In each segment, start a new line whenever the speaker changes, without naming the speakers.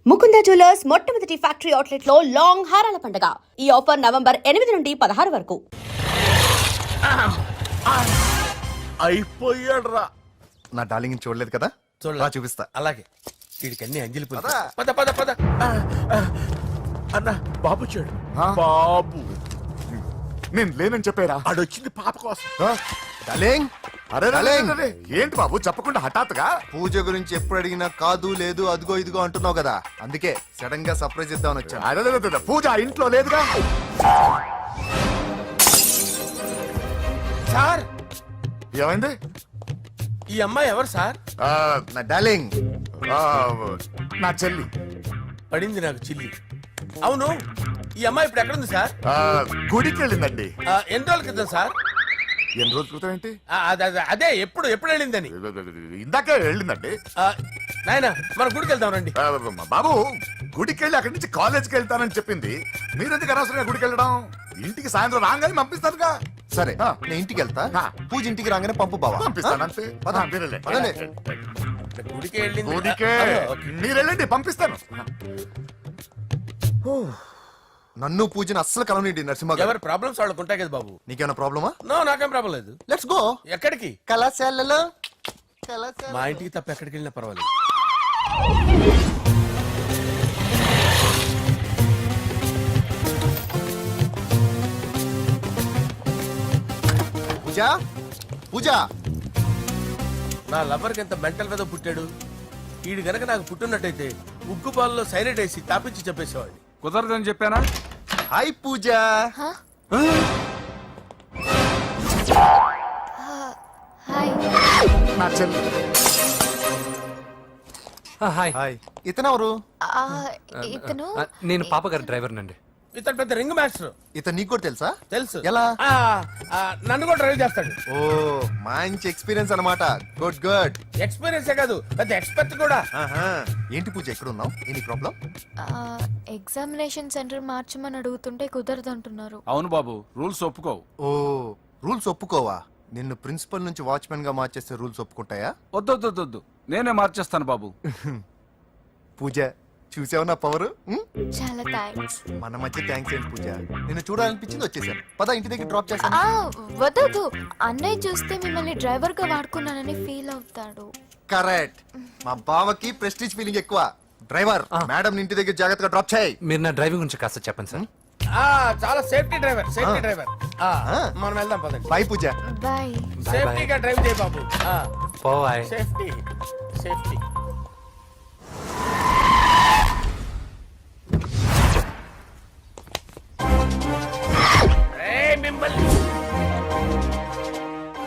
Mukunda jewellers మొట్టమొదటి factory outlet లో long హారాల పండుగ. ఈ ఆఫర్ నవంబర్ 8 నుండి 16 వరకు.
అయిపోయాడు రా.
నా డార్లింగ్ చూడలేదు కదా, చూడలా చూపిస్తా.
అలాగే వీడికన్నీ అంజలి పూలు. పద పద పద. అన్న బాబు వచ్చాడు. బాబు
నేను లేనని చెప్పారా?
ఆడొచ్చింది పాప కోసం.
డార్లింగ్,
అరే
డార్లింగ్.
ఏంటి బాబు చెప్పకుండా హఠాత్తుగా?
పూజ గురించి ఎప్పుడు అడిగినా కాదు లేదు అదిగో ఇదిగో అంటున్నావు కదా, అందుకే సడన్ గా సర్ప్రైజ్ ఇద్దామని వచ్చాను.
అరే పూజ ఇంట్లో లేదుగా.
సార్
ఏమైంది?
ఈ అమ్మాయి ఎవరు సార్?
నా డార్లింగ్,
నా చెల్లి.
పడింది నాకు చిల్లి. అవును, ఈ అమ్మాయి ఇప్పుడు ఎక్కడుంది సార్?
గుడికి వెళ్ళిందండి.
ఎన్ని రోజుల క్రితం సార్?
ఎన్ని రోజుల క్రితం ఏంటి?
అదే ఎప్పుడు వెళ్ళిందని.
ఇందాకే వెళ్ళిందండి.
నాయన మన గుడికి వెళ్దాం రండి.
బాబు గుడికి వెళ్ళి అక్కడి నుంచి కాలేజ్కి వెళ్తానని చెప్పింది. మీరెందుకు అనవసరంగా గుడికి వెళ్ళడం? ఇంటికి సాయంత్రం రాగానే పంపిస్తారుగా.
సరే నేను ఇంటికి వెళ్తా, పూజ ఇంటికి రాగానే పంపు బావా.
పంపిస్తాను అంతే.
గుడికి వెళ్ళింది.
గుడికే మీరు వెళ్ళండి, పంపిస్తాను.
నన్ను పూజను అస్సలు కలవనిండి నరసింహ గారు.
ఎవరి ప్రాబ్లమ్స్ వాళ్ళకు ఉంటాయి కదా బాబు.
నీకేమైనా ప్రాబ్లమా?
నో, నాకేం ప్రాబ్లం లేదు.
Let's go.
ఎక్కడికి?
కళాశాలలో.
మా ఇంటికి తప్ప ఎక్కడికి వెళ్ళినా పర్వాలేదు.
పూజ, పూజ.
నా లవర్కి ఎంత మెంటల్ మీద పుట్టాడు. వీడు గనక నాకు పుట్టున్నట్టయితే ఉగ్గు పాలలో సైలెంట్ వేసి తాపించి చెప్పేసేవాడిని.
కుదరదని చెప్పానా?
హాయ్ పూజ.
నా చెల్లి.
హాయ్.
హాయ్. ఇతనెవరు?
ఇతను
నేను పాప గారి డ్రైవర్ నండి.
ఇతను పెద్ద రింగ్ మాస్టర్.
ఇతను నీకు కూడా తెలుసా?
తెలుసు.
ఎలా?
నన్ను కూడా డ్రైవ్ చేస్తాడు.
ఓ మంచి ఎక్స్పీరియన్స్ అన్నమాట. Good good.
ఎక్స్పీరియన్స్ కాదు, పెద్ద ఎక్స్పర్ట్ కూడా.
ఏంటి పూజ ఎక్కడ ఉన్నావు? ఏంటి ప్రాబ్లం?
ఎగ్జామినేషన్ సెంటర్ మార్చమని అడుగుతుంటే కుదరదంటున్నారు.
అవును బాబు, రూల్స్ ఒప్పుకోవు.
ఓ రూల్స్ ఒప్పుకోవా? నిన్ను ప్రిన్సిపల్ నుంచి వాచ్మెన్ గా మార్చేస్తే రూల్స్ ఒప్పుకుంటాయా?
వద్దు, నేనే మార్చేస్తాను బాబు.
పూజ చూసావు నా పవర్?
చాలా థ్యాంక్స్.
మన మధ్య థ్యాంక్స్ ఏంటి పూజ, నిన్ను చూడాలనిపించింది వచ్చేసాను. పద ఇంటి దగ్గర డ్రాప్ చేస్తాను.
వద్దు, అన్నయ్య చూస్తే మిమ్మల్ని డ్రైవర్ గా వాడుకున్నానని ఫీల్ అవుతాడు.
కరెక్ట్. మా బావకి ప్రెస్టీజ్ ఫీలింగ్ ఎక్కువ. డ్రైవర్, మేడం ఇంటి దగ్గర జాగ్రత్తగా డ్రాప్ చేయి.
మీరు నా డ్రైవింగ్ గురించి కాస్త చెప్పండి సార్.
చాలా సేఫ్టీ డ్రైవర్. మనం వెళ్దాం పదండి.
బై పూజ.
బాయ్.
సేఫ్టీగా డ్రైవ్ చేయ బాబు.
పోయ్.
సేఫ్టీ.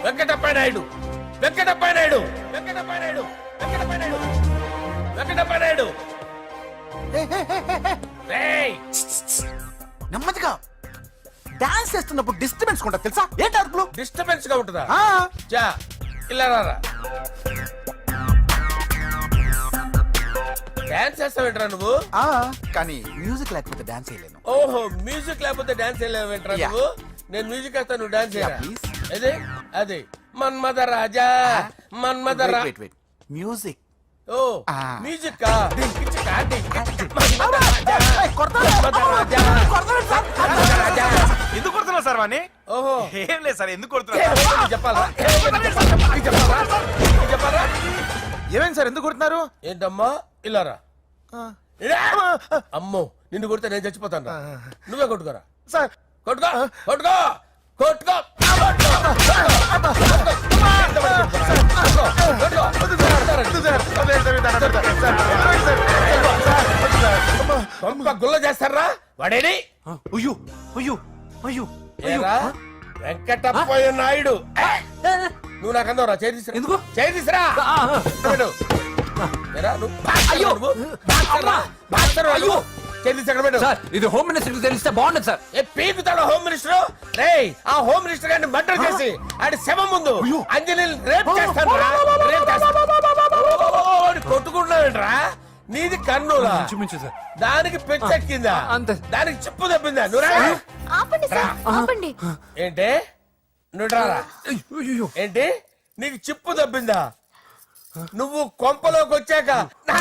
వెంకటప్ప నాయుడు.
నెమ్మదిగా డాన్స్ చేస్తున్నప్పుడు డిస్టర్బెన్స్ ఉంటా తెలుసా? ఏంటి అరుపులు?
డిస్టర్బెన్స్ గా ఉంటుందా? చా ఇలా రారా. డాన్స్ చేస్తావేంట్రా నువ్వు?
కానీ మ్యూజిక్ లేకపోతే డాన్స్ చేయలేను.
ఓహో, మ్యూజిక్ లేకపోతే డాన్స్ చేయలేవేంట్రా నువ్వు? నేను మ్యూజిక్ వేస్తాను, నువ్వు డాన్స్ చేయరా. అదే మన్మద రాజా.
మ్యూజిక్.
ఓ మ్యూజిక్.
ఎందుకు కొడుతున్నా సార్ వాణ్ణి?
ఓహో,
ఏం లేదు సార్, ఎందుకు కొడుతున్నా
చెప్పాలా?
ఏమైంది సార్, ఎందుకు కొడుతున్నారు?
ఏంటమ్మా ఇలారా. అమ్మో, నిన్ను కొడితే నేను చచ్చిపోతాను. నువ్వే కొట్టుకోరా.
సార్
కొట్టుకో. గుల్ల చేస్తారా వాడేని? వెంకటప్పయ్య నాయుడు. నువ్వు నాకు అందవరా? చేయి తీసురా.
ఇది హోమ్ మినిస్టర్ తెలిస్తే బాగుండదు సార్.
పీకుతాడు హోమ్ మినిస్టర్. ఆ హోమ్ మినిస్టర్ గారిని మర్డర్ చేసి ఆడి శవం ముందు అంజలి రేప్ చేస్తాను. కొట్టుకుంటున్నావేంట్రా? నీది కన్నులా? దానికి పెచ్చెక్కిందా? దానికి చిప్పు తప్పిందా? ఏంటి నువ్వు రారా? ఏంటి నీకు చిప్పు తప్పిందా? నువ్వు కొంపలోకి వచ్చాక నా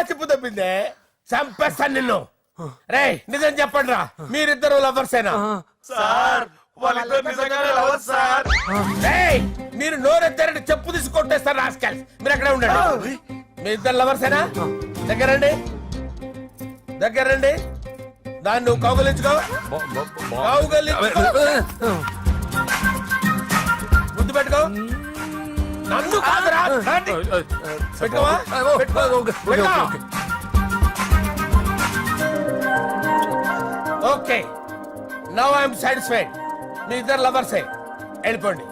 చిప్పు తప్పిందే. చంపేస్తాను నిన్ను. రే నిజం చెప్పండి రా, మీరిద్దరు లవర్సేనా? రేయ్, మీరు నోరెత్తారంటే చెప్పు తీసి కొట్టేస్తారు రాస్కల్స్. మీరు ఎక్కడ ఉండండి. మీ ఇద్దరు లవర్సేనా? దగ్గరండి, దగ్గరండి. దాన్ని నువ్వు కౌగలించుకో, కౌగలించుకో, ముద్దు పెట్టుకో. నన్ను కాదురా, రండి. పెట్టుకోవా? పెట్టుకో, పెట్టుకో. Okay, now I'm satisfied. మీ ఇద్దరు లవర్సే, వెళ్ళిపోండి.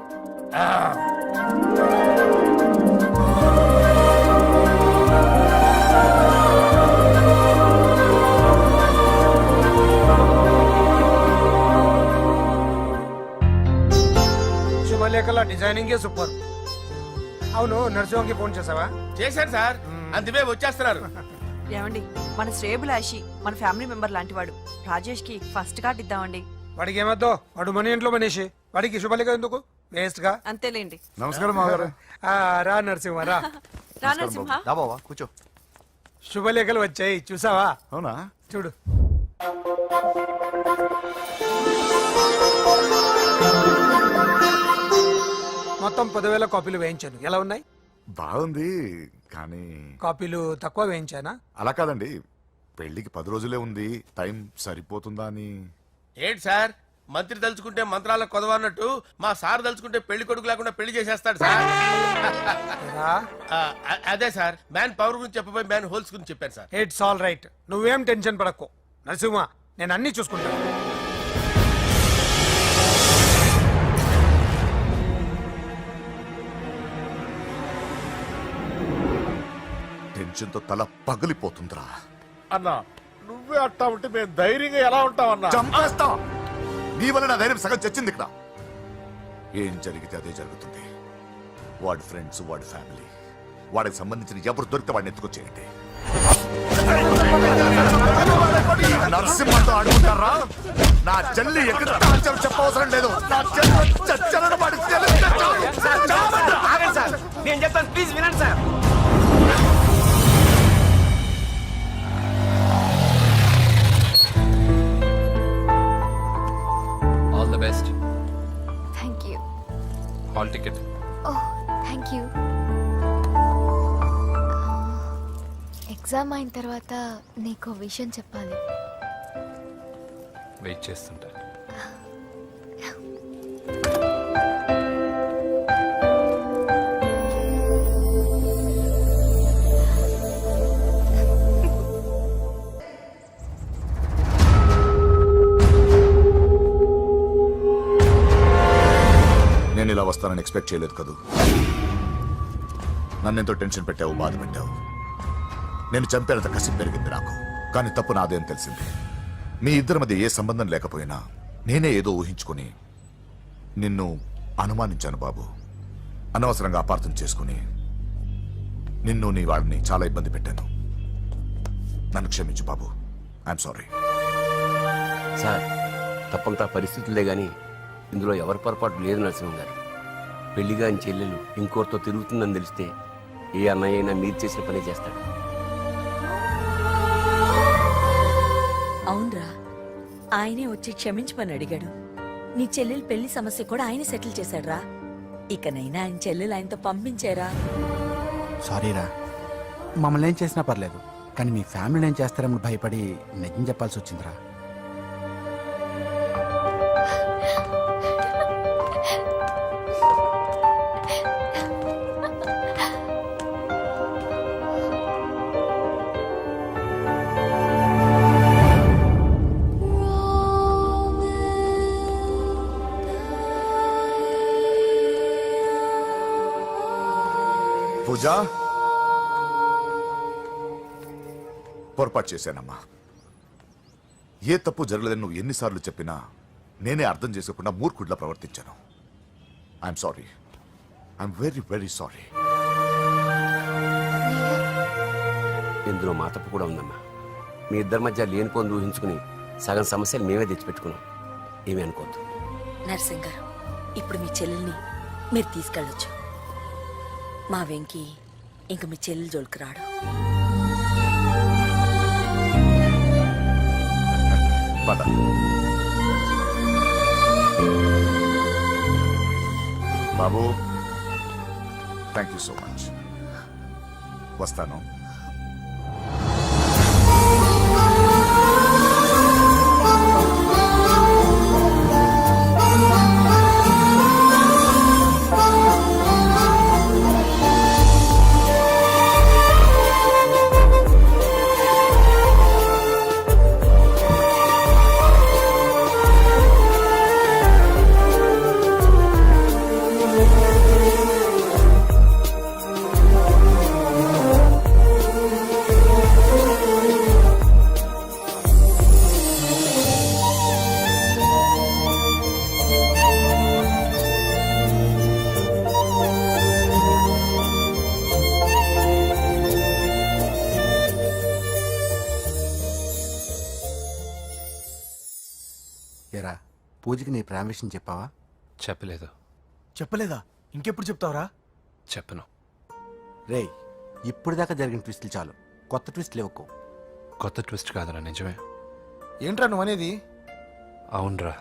శుభలేఖల డిజైనింగ్ సూపర్. అవును, నర్సింహకి ఫోన్ చేసావా?
చేశాను సార్, అందుకే వచ్చేస్తున్నారు.
ఏమండి, మన శ్రేయబులాషి మన ఫ్యామిలీ మెంబర్ లాంటి వాడు. రాజేష్ కి ఫస్ట్ కార్డ్ ఇద్దామండి.
వాడికి ఏమద్దో, వాడు మన ఇంట్లో మనిషి, వాడికి శుభలేఖ ఎందుకు వేస్ట్ గా.
అంతేలేండి.
నమస్కారం మామగారు.
రా నరసింహ రా.
రా నరసింహ.
దా బావా కూర్చో.
శుభలేఖలు వచ్చాయి, చూసావా?
అవునా?
చూడు. మొత్తం 10,000 కాపీలు వేయించాను. ఎలా ఉన్నాయి?
బాగుంది, కానీ
కాపీలు తక్కువ వేయించానా?
అలా కాదండి, పెళ్లికి 10 రోజులే ఉంది, టైం సరిపోతుందా అని.
ఏంటి సార్, మంత్రి తలుచుకుంటే మంత్రాలకు కొదవన్నట్టు మా సార్ తలుచుకుంటే పెళ్లి కొడుకు లేకుండా పెళ్లి చేసేస్తాడు సార్.
రా.
అదే సార్, మ్యాన్ పవర్ గురించి చెప్పబోయి మ్యాన్ హోల్స్ గురించి చెప్పాను సార్.
ఇట్స్ ఆల్ రైట్, నువ్వేం టెన్షన్ పడకు నరసింహ, నేను అన్ని చూసుకుంటాను.
టెన్షన్ తో తల పగిలిపోతుందిరా.
అన్నా నువ్వే అట్టా ఉంటే మేము ధైర్యంగా ఎలా ఉంటామన్నా?
చంపేస్తా. నీ వల్ల నా ధైర్యం సగం చచ్చింది ఇక్కడ. ఏం జరిగితే అదే జరుగుతుంది. వాడి ఫ్రెండ్స్, వాడి ఫ్యామిలీ, వాడికి సంబంధించిన ఎవరు దొరికితే వాడిని ఎత్తుకొచ్చేయండి. నరసింహతో ఆడుకుంటారా? నా చెల్లి ఎక్కడ దాచారో చెప్పవసరం లేదు. నా చెల్లి చచ్చలను వాడి తెలిస్తే చాలు.
నేను చెప్తాను, ప్లీజ్ వినండి sir.
All the best.
Thank you.
Hall ticket.
Oh, thank you. Exam అయిన తర్వాత నీకు విషయం చెప్పాలి.
వెయిట్ చేస్తుంటా.
నేను ఇలా వస్తానని ఎక్స్పెక్ట్ చేయలేదు కదూ. నన్నెంతో టెన్షన్ పెట్టావు, బాధ పెట్టావు. నేను చంపేంత కసి పెరిగింది నాకు, కానీ తప్పు నాదే అని తెలిసింది. మీ ఇద్దరి మధ్య ఏ సంబంధం లేకపోయినా నేనే ఏదో ఊహించుకుని నిన్ను అనుమానించాను బాబు. అనవసరంగా అపార్థం చేసుకుని నిన్ను, నీ వాడిని చాలా ఇబ్బంది పెట్టాను. నన్ను క్షమించు బాబు. I'm sorry.
సార్, తప్పంతా పరిస్థితులే గాని ఇందులో ఎవరి పొరపాటు లేదు నరసింహ గారు. పెళ్లిగాని చెల్లెలు ఇంకోరితో తిరుగుతుందని తెలిస్తే ఏ అన్నయ్య అయినా మీరు చేసిన పని చేస్తాడు.
అవునరా, ఆయనే వచ్చి క్షమించమని అడిగాడు. నీ చెల్లెలు పెళ్లి సమస్య కూడా ఆయన సెటిల్ చేశాడురా. ఇకనైనా ఆయన చెల్లెలు ఆయనతో పంపించారా?
సారీరా, మమ్మల్ని ఏం చేసినా పర్లేదు, కానీ మీ ఫ్యామిలీని ఏం చేస్తారని భయపడి నిజం చెప్పాల్సి వచ్చిందిరా.
పూజా, పొరపాటు చేశానమ్మా. ఏ తప్పు జరగలేదని నువ్వు ఎన్నిసార్లు చెప్పినా నేనే అర్థం చేసుకోకుండా మూర్ఖుడిలా ప్రవర్తించాను. I'm sorry. I'm very very sorry.
ఇందులో మా తప్పు కూడా ఉందమ్మా. మీ ఇద్దరి మధ్య లేనిపోని ఊహించుకుని సగం సమస్యలు మేమే తెచ్చిపెట్టుకున్నాం. ఏమీ అనుకోవద్దు.
నర్సింగ్ గారు, ఇప్పుడు మీ చెల్లెల్ని మీరు తీసుకెళ్ళొచ్చు. మా వెంకీ ఇంక మీ చెల్లెలు జోలికి రాడు.
పద. బాబు, థ్యాంక్ యూ సో మచ్. వస్తాను.
ఎరా పూజకి నీ ప్రేమ విషయం చెప్పావా?
చెప్పలేదు.
చెప్పలేదా? ఇంకెప్పుడు చెప్తావురా?
చెప్పను.
రేయ్, ఇప్పుడు దాకా జరిగిన ట్విస్టులు చాలు, కొత్త ట్విస్టులు ఇవ్వకు.
కొత్త ట్విస్ట్ కాదురా, నిజమే.
ఏంట్రా నువ్వు అనేది?
అవునరా,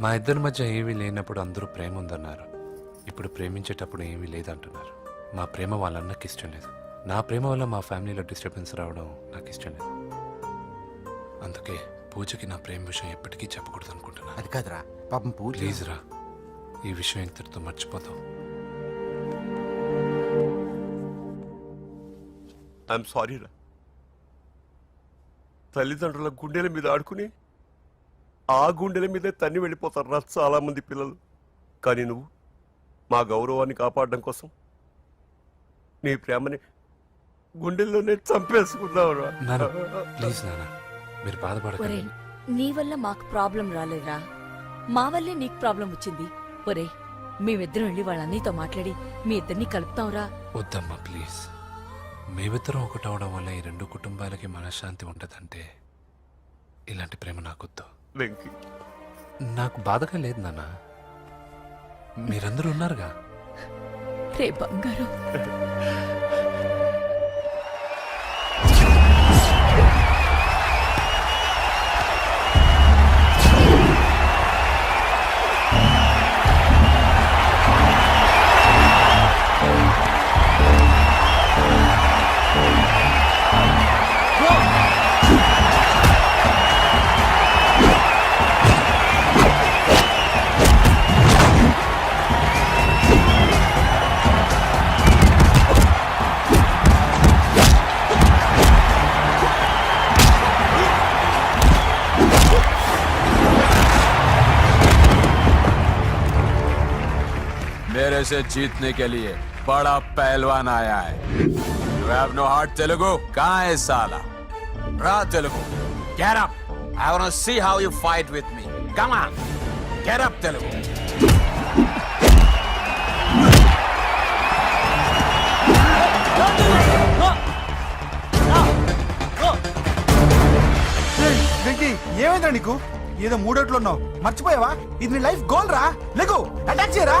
మా ఇద్దరి మధ్య ఏమీ లేనప్పుడు అందరూ ప్రేమ ఉందన్నారు. ఇప్పుడు ప్రేమించేటప్పుడు ఏమీ లేదంటున్నారు. మా ప్రేమ వాళ్ళన్నకి ఇష్టం లేదు. నా ప్రేమ వల్ల మా ఫ్యామిలీలో డిస్టర్బెన్స్ రావడం నాకు ఇష్టం లేదు. అందుకే పూజకి నా ప్రేమ విషయం ఎప్పటికీ చెప్పకూడదు అనుకుంటున్నా.
అది కాదురా, పాపం పూజ.
ప్లీజ్ రా, ఈ విషయం ఇంతటితో మర్చిపోతాం.
ఐఎమ్ సారీ రా. తల్లిదండ్రుల గుండెల మీద ఆడుకుని ఆ గుండెల మీదే తన్ని వెళ్ళిపోతారు రా చాలా మంది పిల్లలు. కానీ నువ్వు మా గౌరవాన్ని కాపాడడం కోసం నీ ప్రేమని గుండెల్లోనే చంపేసుకున్నావు రా.
నాన్న ప్లీజ్ నాన్న, మీరు
ఒరే,
బాధపడకండి.
నీ వల్ల మాకు ప్రాబ్లం రాలేదురా, మా వల్లే నీకు ప్రాబ్లం వచ్చింది. ఒరే, మేమిద్దరం వెళ్ళి వాళ్ళ అన్నయ్యతో మాట్లాడి మీ ఇద్దరిని కలుపుతాంరా.
వద్దమ్మా ప్లీజ్. మేమిద్దరం ఒకటవడం వల్ల ఈ రెండు కుటుంబాలకి మనశ్శాంతి ఉండదంటే ఇలాంటి ప్రేమ నాకొద్దు.
వెంకీ,
నాకు బాధగా లేదు నాన్న, మీరందరూ ఉన్నారుగా.
రే బంగారు,
मेरे से जीतने के लिए बड़ा पहलवान आया है. You have no heart, Telugu. कहाँ है साला? Ra Telugu. Get up. I want to see how you fight with me. Come on. Get up, Telugu.
Venky, ఏమైందిరా నీకు? ఏదో మూడోట్లో ఉన్నావు, మర్చిపోయావా? ఇది నీ లైఫ్ గోల్ రా. లెగు, అటాక్ చేయరా.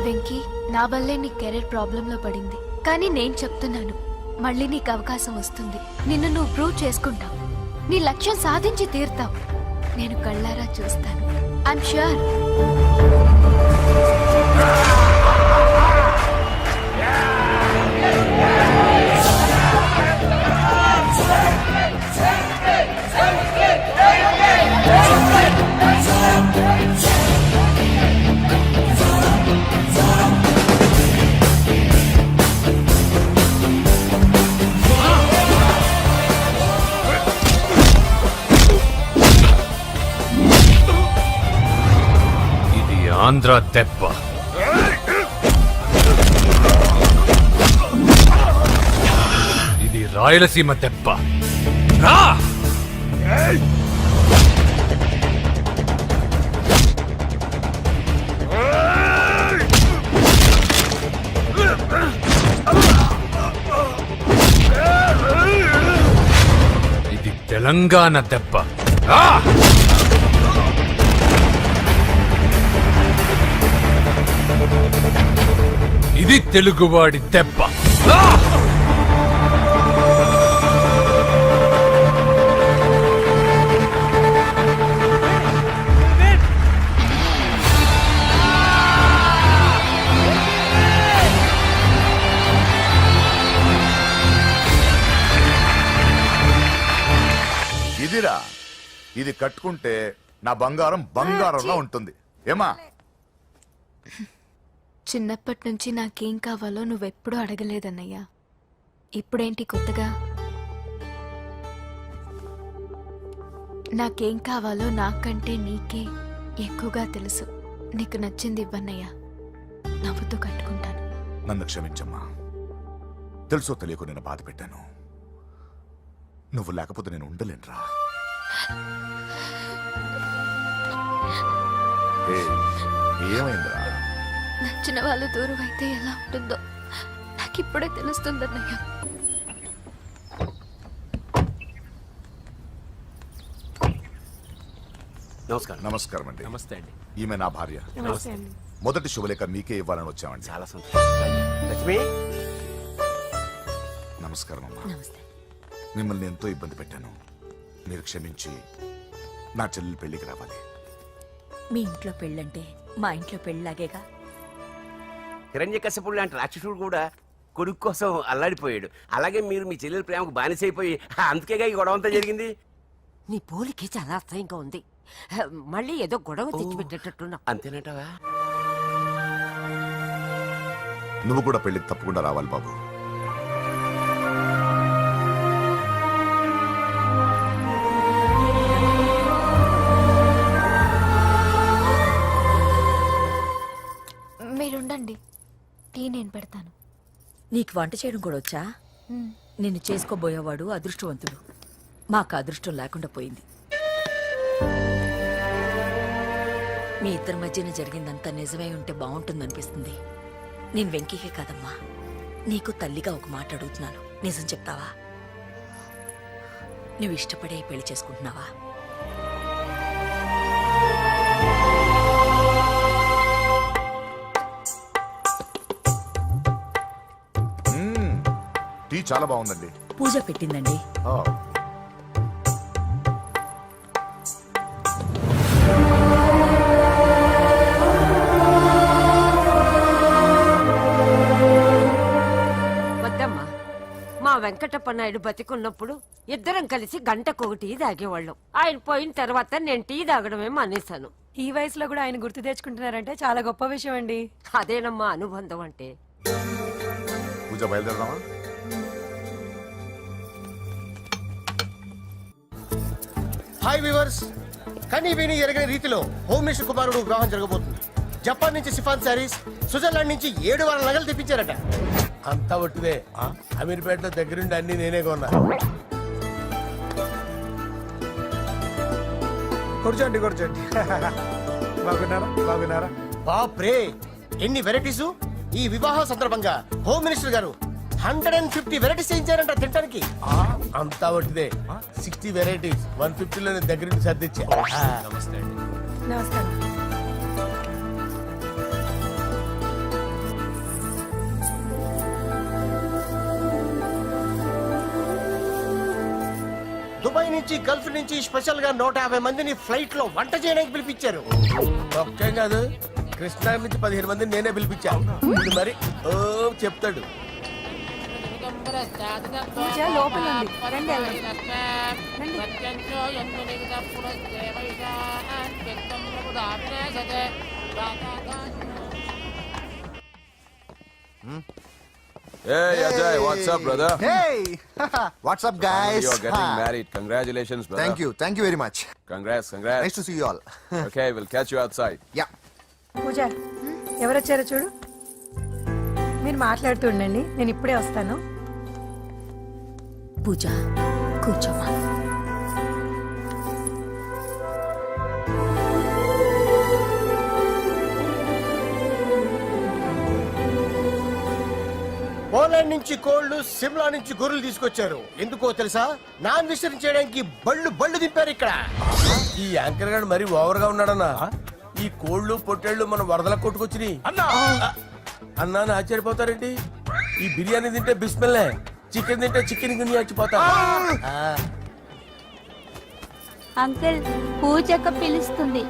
వెంకీ, నా వల్లే నీ కెరీర్ ప్రాబ్లంలో పడింది. కానీ నేను చెప్తున్నాను, మళ్ళీ నీకు అవకాశం వస్తుంది. నిన్ను నువ్వు ప్రూవ్ చేసుకుంటావు. నీ లక్ష్యం సాధించి తీరుతావు. నేను కళ్ళారా చూస్తాను. I'm sure.
ఆంధ్ర దెబ్బ. ఇది రాయలసీమ దెబ్బ. రా! ఇది తెలంగాణ దెబ్బ. రా! ఇది తెలుగువాడి దెబ్బ. రా!
ఇదిరా, ఇది కట్టుకుంటే నా బంగారం బంగారంలో ఉంటుంది. ఏమా?
చిన్నప్పటి నుంచి నాకేం కావాలో నువ్వెప్పుడూ అడగలేదన్నయ్యా. ఇప్పుడేంటి కొత్తగా? నాకేం కావాలో నాకంటే నీకే ఎక్కువగా తెలుసు. నీకు నచ్చింది ఇవ్వన్నయ్యా, నవ్వుతూ కట్టుకుంటాను.
నన్ను క్షమించమ్మా. తెలుసో తెలియకు నేను బాధ పెట్టాను. నువ్వు లేకపోతే నేను ఉండలేనురా. ఏమైందిరా?
నచ్చిన వాళ్ళు దూరం అయితే ఎలా ఉంటుందో నాకు ఇప్పుడే తెలుస్తుందన్నయ్యా.
నమస్కారం.
నమస్కారం అండి.
నమస్తే అండి.
ఈమె నా భార్య. మొదటి శుభలేఖ మీకే ఇవ్వాలని వచ్చామండి.
చాలా సంతోషం. లక్ష్మి,
నమస్కారం అమ్మా.
నమస్తే.
మిమ్మల్ని ఎంతో ఇబ్బంది పెట్టాను. మీరు క్షమించి నా చెల్లెలి పెళ్లికి రావాలి.
మీ ఇంట్లో పెళ్ళంటే మా ఇంట్లో పెళ్ళలాగేగా.
హిరణ్యకశిపుడు లాంటి రాక్షసుడు కూడా కొడుకు కోసం అల్లాడిపోయాడు. అలాగే మీరు మీ చెల్లెల ప్రేమకు బానిసైపోయి అందుకేగా ఈ గొడవ అంతా జరిగింది.
నీ పోలికి చాలా అసహ్యంగా ఉంది. మళ్ళీ ఏదో గొడవ తెచ్చిపెట్టేటట్టున్నా.
అంతేనంటావా?
నువ్వు కూడా పెళ్లికి తప్పకుండా రావాలి బాబు.
మీరుండండి, టీ నేను పెడతాను.
నీకు వంట చేయడం కూడా వచ్చా? నిన్ను చేసుకోబోయేవాడు అదృష్టవంతుడు. మాకు అదృష్టం లేకుండా పోయింది. మీ ఇద్దరి మధ్యన జరిగిందంతా నిజమై ఉంటే బాగుంటుందనిపిస్తుంది. నేను వెంకీకే కాదమ్మా, నీకు తల్లిగా ఒక మాట అడుగుతున్నాను. నిజం చెప్తావా? నువ్వు ఇష్టపడే పెళ్లి చేసుకుంటున్నావా?
టీ చాలా బాగుందండి.
పూజ పెట్టిందండి.
వద్దమ్మా, మా వెంకటప్ప నాయుడు బతికున్నప్పుడు ఇద్దరం కలిసి గంటకొక టీ తాగేవాళ్ళం. ఆయన పోయిన తర్వాత నేను టీ తాగడమే మానేశాను.
ఈ వయసులో కూడా ఆయన గుర్తు తెచ్చుకుంటున్నారంటే చాలా గొప్ప విషయం అండి.
అదేనమ్మా అనుబంధం అంటే.
పూజ బయలుదేరదామా?
హాయ్ వ్యూవర్స్, కనీ విని ఎరగని రీతిలో హోమ్ మినిస్టర్ కుమారుడు వివాహం జరగబోతుంది. జపాన్ నుంచి సిఫాన్ శారీస్, స్విట్జర్లాండ్ నుంచి 7 వారాల నగలు తెప్పించారట. అంతా ఒట్టిదే. అమీర్పేట దగ్గరుండి అన్ని నేనే కొన్నా.
కూర్చోండి కూర్చోండి. బాగున్నారా? బాగున్నారా?
బాప్రే, ఎన్ని వెరైటీస్! ఈ వివాహ సందర్భంగా హోమ్ మినిస్టర్ గారు 150 వెరైటీస్ చేయించారంట తినడానికి. అంతా ఒట్టిదే. 60 వెరైటీస్ 150లో దగ్గర నుంచి సర్దిచ్చా.
నమస్తే అండి.
నమస్కారం.
దుబాయ్ నుంచి గల్ఫ్ నుంచి స్పెషల్ గా 150 మందిని ఫ్లైట్ లో వంట చేయడానికి పిలిపించారు. ఒక్కేం కాదు, కృష్ణా నుంచి 15 మందిని నేనే పిలిపించాను. ఇది మరి ఓ చెప్తాడు.
పూజ లోపల ఉంది. రండి, వెళ్దాం.
Hey Ajay, what's up, brother?
Hey, what's up, guys?
You're getting married. Congratulations, brother.
Thank you very much.
Congrats.
Nice to see you all.
Okay, we'll catch you outside.
Yeah.
పూజ ఎవరొచ్చారో చూడు. మీరు మాట్లాడుతూ ఉండండి, నేను ఇప్పుడే వస్తాను.
పూజ కూర్చోమా.
పోలాండ్ నుంచి కోళ్లు, సిమ్లా నుంచి గొర్రెలు తీసుకొచ్చారు. ఎందుకో తెలుసా? నాన్ వెజిటేరియన్ చేయడానికి బళ్ళు దింపారు ఇక్కడ. ఈ యాంకర్ గారు మరీ ఓవర్ గా ఉన్నాడన్నా. ఈ కోళ్లు పొట్టేళ్లు మన వరదల కొట్టుకొచ్చినాయి అన్నా అని ఆశ్చర్యపోతారేంటి? ఈ బిర్యానీ తింటే బిస్మిల్లే, చికెన్ తింటే చికెన్ గిన్నె చచ్చిపోతా.
అంకుల్ పూజక్క పిలుస్తుంది.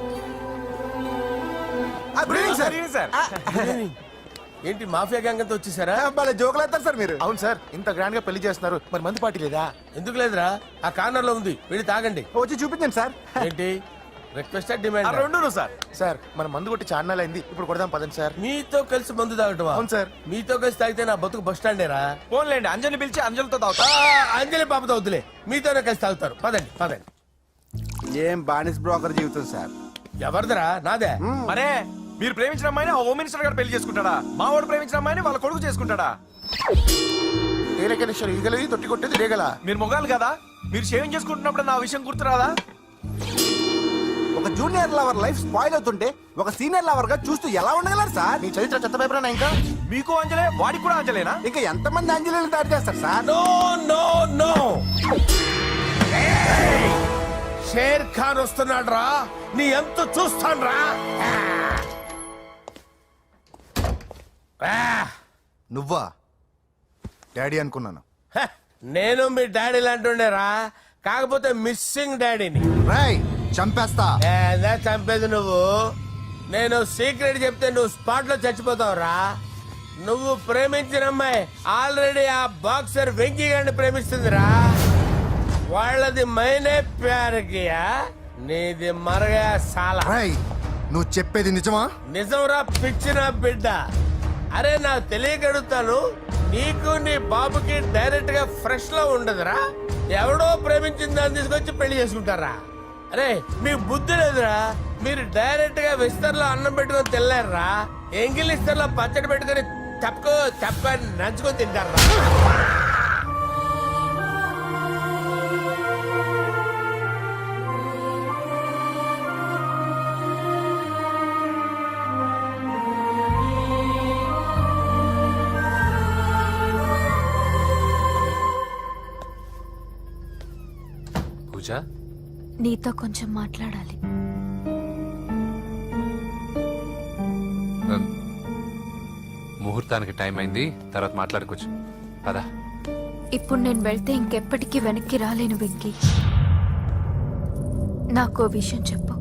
ఏంటి మాఫియా గ్యాంగ్ అంతా వచ్చేసారా?
జోకులు వేస్తారు సార్ మీరు. అవును సార్, ఇంత గ్రాండ్ గా పెళ్లి చేస్తున్నారు, మరి మందు పార్టీ లేదా?
ఎందుకు లేదురా? ఆ కార్నర్ లో ఉంది, వెళ్ళి తాగండి.
వచ్చి చూపించండి సార్.
ఏంటి రిక్వెస్ట్ డిమాండ్?
రెండు సార్. సార్ మన మందు కొట్టి చాన్నాళ్ళు అయింది, ఇప్పుడు కొడదాం పదండి సార్.
మీతో కలిసి మందు తాగటం?
అవును సార్.
మీతో కలిసి తాగితే నా బతుకు బస్ స్టాండేరా?
ఫోన్లేండి, అంజలి పిలిచి అంజలితో తాగుతా.
అంజలి పాపతో వద్దులే, మీతోనే కలిసి తాగుతారు. పదండి పదండి.
ఏం బానిస్ బ్రోకర్ జీవితం సార్.
ఎవరిదిరా? నాదే.
మరే మీరు ప్రేమించిన అమ్మాయిని ఆ హోమ్ మినిస్టర్ గారు పెళ్లి చేసుకుంటాడా? మా వాడు ప్రేమించిన అమ్మాయిని వాళ్ళ కొడుకు చేసుకుంటాడా? ఈగలది తొట్టి కొట్టేది రేగల. మీరు మొగాలు కదా, మీరు షేవింగ్ చేసుకుంటున్నప్పుడు నా విషయం గుర్తురాదా?
ఒక జూనియర్ లవర్ లైఫ్ స్పాయిల్ అవుతుంటే ఒక సీనియర్ లవర్ గా చూస్తూ ఎలా ఉండగలరు సార్?
నీ చరిత్ర చెత్త పేపరేనా? ఇంకా మీకు అంజలే, వాడికి కూడా అంజలేనా?
ఇంకా ఎంతమంది అంజలిని దాడి చేస్తారు sir?
No no no, Sher Khan వస్తున్నాడు రా, నీ ఎంత చూస్తాను రా.
నువ్వా? డాడీ అనుకున్నాను.
నేను మీ డాడీ లాంటి కాకపోతే మిస్సింగ్ డాడీని.
రాయ్ చంపేస్తా.
ఏదా చంపేది నువ్వు? నేను సీక్రెట్ చెప్తే నువ్వు స్పాట్ లో చచ్చిపోతావురా. నువ్వు ప్రేమించిన అమ్మాయి ఆల్రెడీ ఆ బాక్సర్ వెంకీ గారిని ప్రేమిస్తుందిరా. వాళ్ళది మైనే ప్యార్ కియా, నీది మరగా సాలా.
రాయ్ నువ్వు చెప్పేది నిజమా?
నిజంరా పిచ్చిన బిడ్డ. అరే నాకు తెలియగడుగుతాను, నీకు నీ బాబుకి డైరెక్ట్ గా ఫ్రెష్ లో ఉండదురా. ఎవడో ప్రేమించిన దాన్ని తీసుకొచ్చి పెళ్లి చేసుకుంటారా? అరే మీకు బుద్ధి లేదురా. మీరు డైరెక్ట్ గా విస్తర్లో అన్నం పెట్టుకొని తినలేరురా. ఎంగిల్ ఇస్తర్లో పచ్చడి పెట్టుకొని తప్ప నంచుకొని తింటారా?
పూజ,
నీతో కొంచెం మాట్లాడాలి.
ముహూర్తానికి టైం అయింది, తర్వాత మాట్లాడుకోవచ్చు. పదా.
ఇప్పుడు నేను వెళ్తే ఇంకెప్పటికీ వెనక్కి రాలేను వెంకీ. నాకు ఓ విషయం చెప్పు.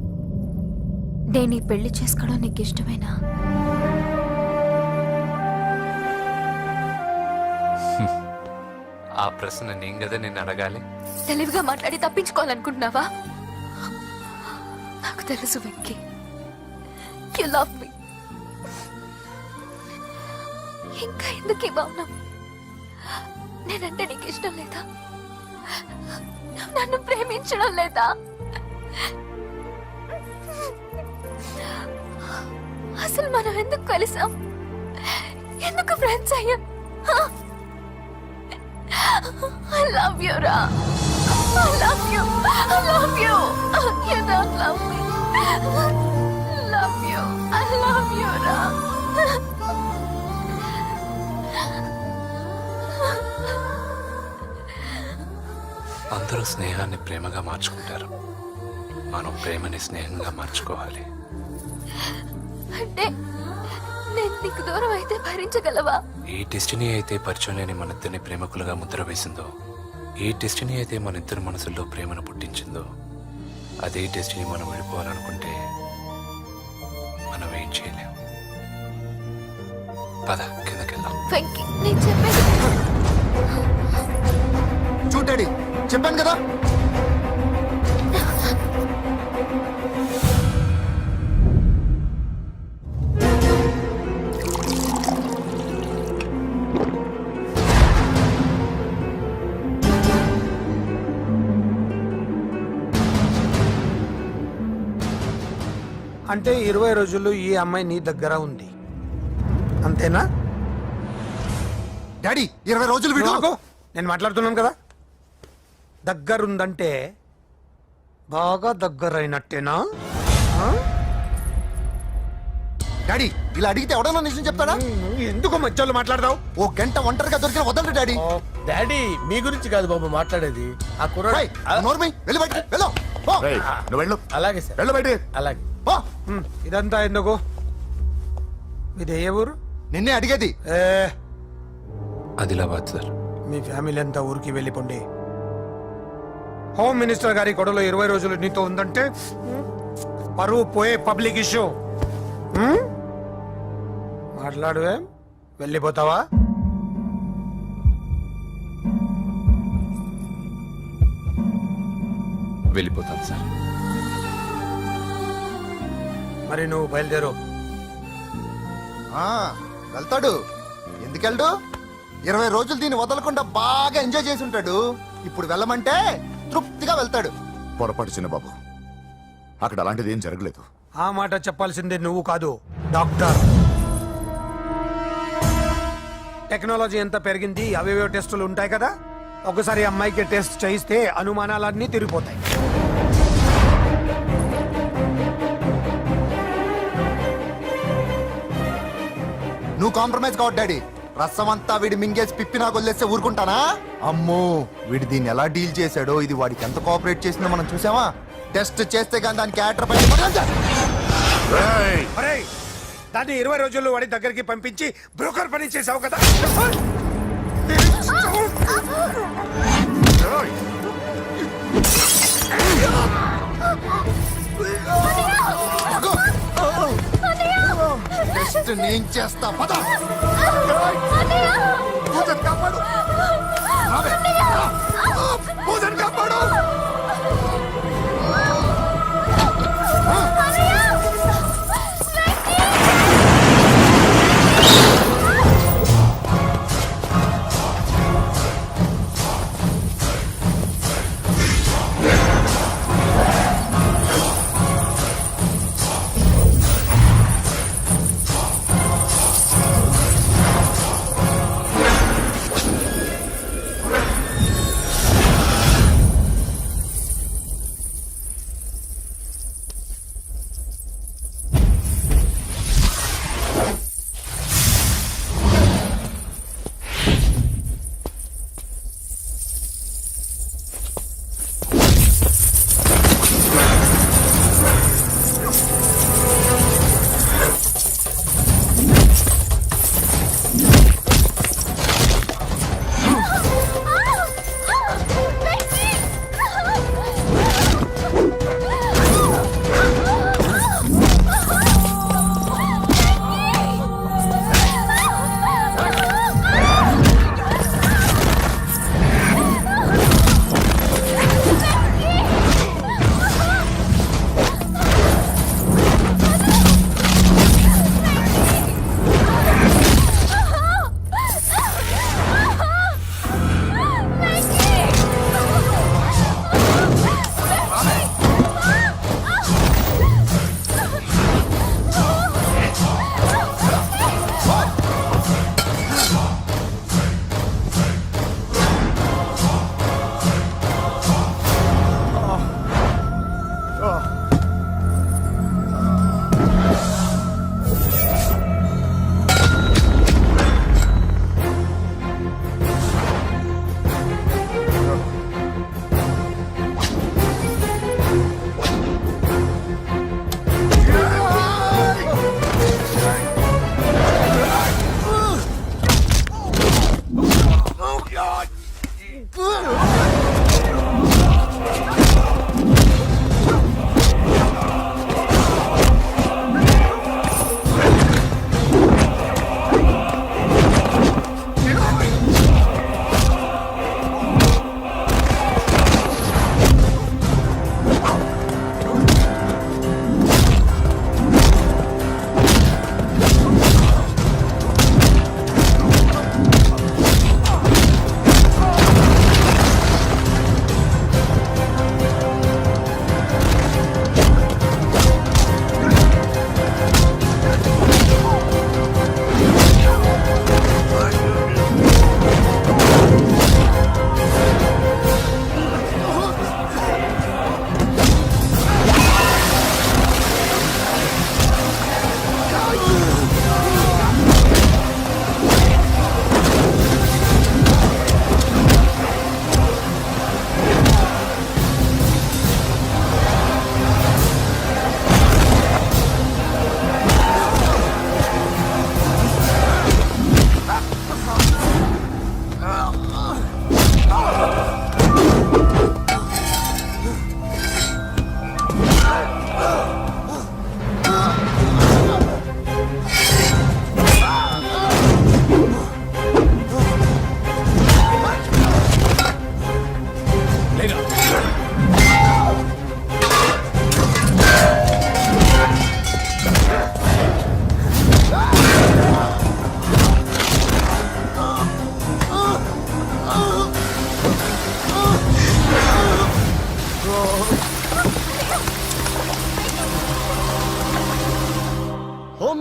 నేను ఈ పెళ్లి చేసుకోవడం నీకు ఇష్టమేనా?
ఆ ప్రశ్న నేను కదా నిన్ను అడగాలి.
తెలివిగా మాట్లాడి తప్పించుకోవాలనుకుంటున్నావా? నాకు తెలుసు వెంకీ, యు లవ్ మీ. ఇంకా ఎందుకు ఈ మౌనం? నేనంటే నీకు ఇష్టం లేదా? నన్ను ప్రేమించడం లేదా? అసలు మనం ఎందుకు కలిసాం? ఎందుకు ఫ్రెండ్స్ అయ్యాం? I love you, Ra. I love you. I love you. You don't love me. Love you. I love you, Ra.
అందరూ స్నేహాన్ని ప్రేమగా మార్చుకుంటారు, మనం ప్రేమని స్నేహంగా మార్చుకోవాలి.
అంటే నేను నీకు దూరం అయితే భరించగలవా?
ఏ డెస్టినీ అయితే పరిచయం లేని మన ఇద్దరిని ప్రేమకులుగా ముద్ర వేసిందో, ఏ డెస్టినీ అయితే మన ఇద్దరి మనసుల్లో ప్రేమను పుట్టించిందో, అదే డెస్టినీ మనం వెళ్ళిపోవాలనుకుంటే మనం ఏం చేయలేం. పద కిందకెళ్దాం.
వెంకీ, నేను చెప్పేది
చూడండి, చెప్పాను కదా.
అంటే 20 రోజులు ఈ అమ్మాయి నీ దగ్గర ఉంది అంతేనా?
డాడీ 20 రోజులు వీడు
ఆగు. నేను మాట్లాడుతున్నాను కదా. దగ్గరుందంటే బాగా దగ్గరైనట్టేనా? ఆ?
డాడీ ఇలా అడిగితే ఎవడన్నా నిజం చెప్తాడా?
నువ్వు ఎందుకు మధ్యలో మాట్లాడతావు?
ఓ గంట ఒంటరిగా దొరికిన వదలరు డాడీ.
డాడీ మీ గురించి కాదు బాబు మాట్లాడేది. ఆ కుర్రాడు
రేయ్, నోర్మై వెళ్ళి బయటికి వెళ్ళు. పో.
రేయ్, నువ్వు వెళ్ళు
అలాగే సార్,
వెళ్ళు బయటికి.
అలాగే.
పో.
ఇదంతా ఎందుకు? ఇది ఏ ఊరు?
నిన్నే అడిగేది.
ఏ
ఆదిలాబాద్ సార్.
మీ ఫ్యామిలీ అంతా ఊరికి వెళ్ళిపోండి. హోమ్ మినిస్టర్ గారి గొడవలో 20 రోజులు నీతో ఉందంటే పరువు పోయే పబ్లిక్ ఇష్యూ. మాట్లాడువే, వెళ్ళిపోతావా?
వెళ్ళిపోతాను సార్.
మరి నువ్వు బయలుదేరు.
ఆ, వెళ్తాడు. ఎందుకెళ్ళడు? 20 రోజులు దీన్ని వదలకుండా బాగా ఎంజాయ్ చేసి ఉంటాడు. ఇప్పుడు వెళ్ళమంటే తృప్తిగా వెళ్తాడు.
పొరపాటు చిన్నబాబు, అక్కడ అలాంటిది ఏం జరగలేదు.
ఆ మాట చెప్పాల్సిందే నువ్వు కాదు, డాక్టర్. టెక్నాలజీ ఎంత పెరిగింది, అవేవో టెస్టులు ఉంటాయి కదా. ఒకసారి అమ్మాయికి టెస్ట్ చేయిస్తే అనుమానాలన్నీ తిరిగిపోతాయి.
నువ్వు కాంప్రమైజ్ కావద్దు డాడీ. రసం అంతా వీడి మింగేసి పిప్పి నాకు వదిలేస్తే ఊరుకుంటానా? అమ్మో, వీడు దీన్ని ఎలా డీల్ చేశాడో, ఇది వాడికి ఎంత కోఆపరేట్ చేసిందో మనం చూసావా? టెస్ట్ చేస్తే కానీ దానికి యాటర్ పై
రేయ్,
అరే, దాన్ని 20 రోజుల్లో వాడి దగ్గరికి పంపించి బ్రోకర్ పని చేసావు కదా.
రేయ్.
టెస్ట్ నేను చేస్తా. పద. పూజను కాపాడు. రావే. పూజను కాపాడు.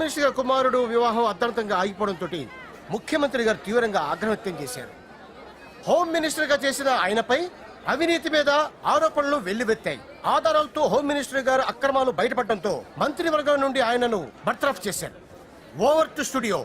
మినిస్టర్ గారి కుమారుడు వివాహం అర్ధాంతంగా ఆగిపోవడంతో ముఖ్యమంత్రి గారు తీవ్రంగా ఆగ్రహం వ్యక్తం చేశారు. హోమ్ మినిస్టర్ గా చేసిన ఆయనపై అవినీతి మీద ఆరోపణలు వెల్లువెత్తాయి. ఆధారాలతో హోమ్ మినిస్టర్ గారు అక్రమాలు బయటపడడంతో మంత్రివర్గం నుండి ఆయనను బర్తరఫ్ చేశారు. Over to studio.